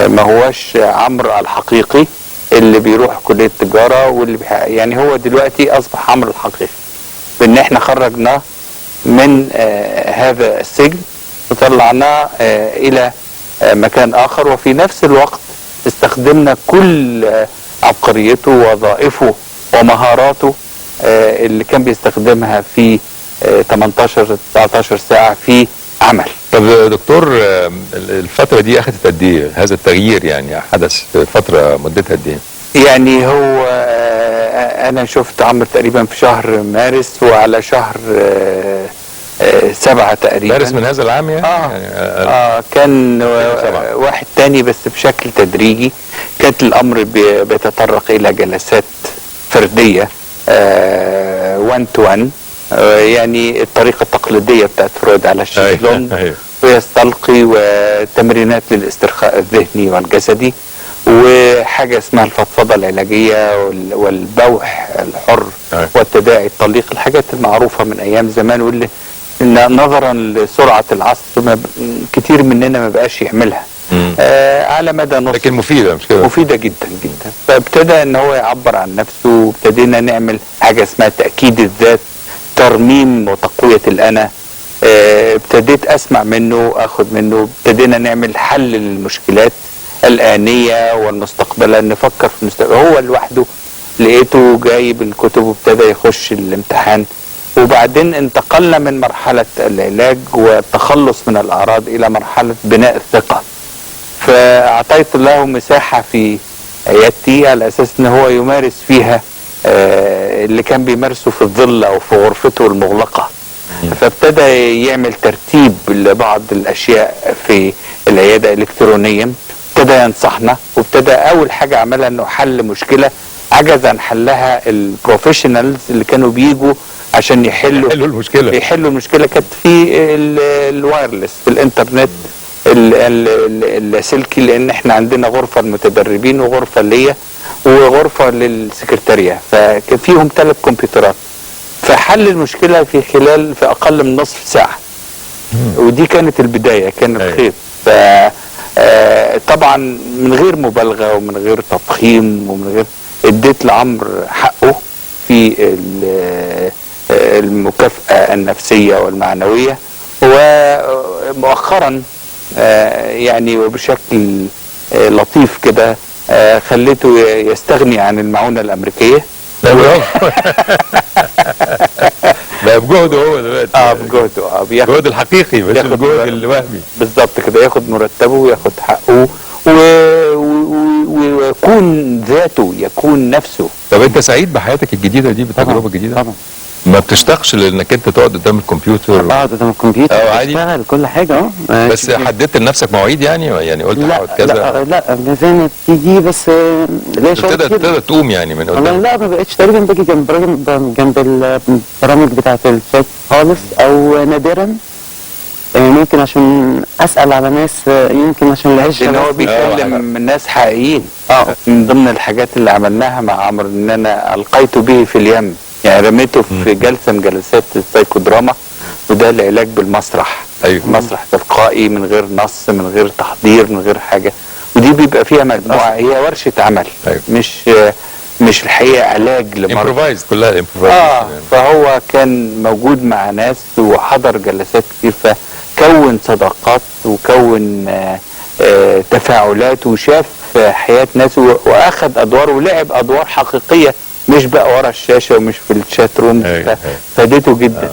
ما هوش عمرو الحقيقي اللي بيروح كلية تجارة واللي يعني هو دلوقتي أصبح عمرو الحقيقي، بأن احنا خرجناه من هذا السجن وطلعناه إلى مكان آخر، وفي نفس الوقت استخدمنا كل عبقريته ووظائفه ومهاراته اللي كان بيستخدمها في 18-19 ساعة في عمل. طب دكتور، الفترة دي أخذت قد إيه؟ هذا التغيير يعني حدث في فترة مدتها قد إيه؟ يعني هو أنا شفت عمرو تقريبا في شهر مارس، وعلى شهر 7 تقريبا. مارس من هذا العام يعني؟ كان واحد تاني بس بشكل تدريجي. كانت الأمر بيتطرق إلى جلسات فردية 1 to 1، يعني الطريقة التقليدية بتاعت فرويد على الشيزلونج، ويستلقي وتمرينات للاسترخاء الذهني والجسدي، وحاجة اسمها الفضفضة العلاجية والبوح الحر والتداعي الطليق، الحاجات المعروفة من أيام زمان، واللي نظرا لسرعة العصر كتير مننا ما بقاش يعملها على مدى نص. لكن مفيدة مش كده؟ مفيدة جدا جدا. فابتدى ان هو يعبر عن نفسه، وابتدينا نعمل حاجة اسمها تأكيد الذات، ترميم وتقوية الأنا. ابتديت أسمع منه، أخذ منه، ابتدينا نعمل حل للمشكلات الآنية والمستقبلة، نفكر في المستقبل. هو لوحده لقيته جايب الكتب وابتدى يخش الامتحان، وبعدين انتقلنا من مرحلة العلاج والتخلص من الأعراض إلى مرحلة بناء الثقة. فأعطيت له مساحة في عيادتي على أساس أنه هو يمارس فيها اللي كان بيمارسه في الظل أو في غرفته المغلقة. فابتدى يعمل ترتيب لبعض الأشياء في العيادة إلكترونيا، ابتدى ينصحنا، وابتدى أول حاجة عملها أنه حل مشكلة عجز عن حلها البروفيشنالز اللي كانوا بيجوا عشان يحلوا المشكلة. كانت في الوايرلس، في الانترنت اللاسلكي، لان احنا عندنا غرفة المتدربين وغرفة ليا وغرفة للسكرتارية، فكان فيهم 3 كمبيوترات. فحل المشكلة في اقل من نصف ساعة، ودي كانت البداية، كان الخيط. طبعا من غير مبالغة ومن غير تضخيم ومن غير، اديت لعمرو حقه في المكافأة النفسية والمعنوية. ومؤخرا يعني وبشكل لطيف كده خليته يستغني عن المعونة الأمريكية. بقى بجهده هو دلوقتي. بجهده، بياخد الجهد الحقيقي مش الجهد الوهمي. بالظبط كده، ياخد مرتبه وياخد حقه ويكون ذاته، يكون نفسه. طب انت سعيد بحياتك الجديدة دي، بالتجربة الجديدة؟ طبعا. ما بتشتاقش لانك انت تقعد قدام الكمبيوتر؟ اقعد قدام الكمبيوتر عادي اشتغل كل حاجه. بس حددت لنفسك مواعيد يعني قلت هقعد كذا؟ لا زي ما تيجي، بس ليه شغل كتير. تقدر تقوم يعني من قدام؟ لا ما بقتش، تقريبا باجي جنب البرامج بتاعت الشات خالص، او نادرا ممكن عشان اسال على ناس، يمكن عشان العشره، لان هو بيكلم ناس حقيقيين. من ضمن الحاجات اللي عملناها مع عمرو ان انا القيت به في اليم، يعني رميته في جلسه من جلسات السايكودراما، وده العلاج بالمسرح. مسرح تلقائي من غير نص، من غير تحضير، من غير حاجه، ودي بيبقى فيها مجموعه، هي ورشه عمل. مش الحقيقه علاج لمرض، كلها امبروفايز. فهو كان موجود مع ناس وحضر جلسات كتير، فكون صداقات وكون تفاعلات وشاف حياه ناس، واخذ ادوار ولعب ادوار حقيقيه، مش بقى ورا الشاشه ومش في الشات روم. فادته جدا.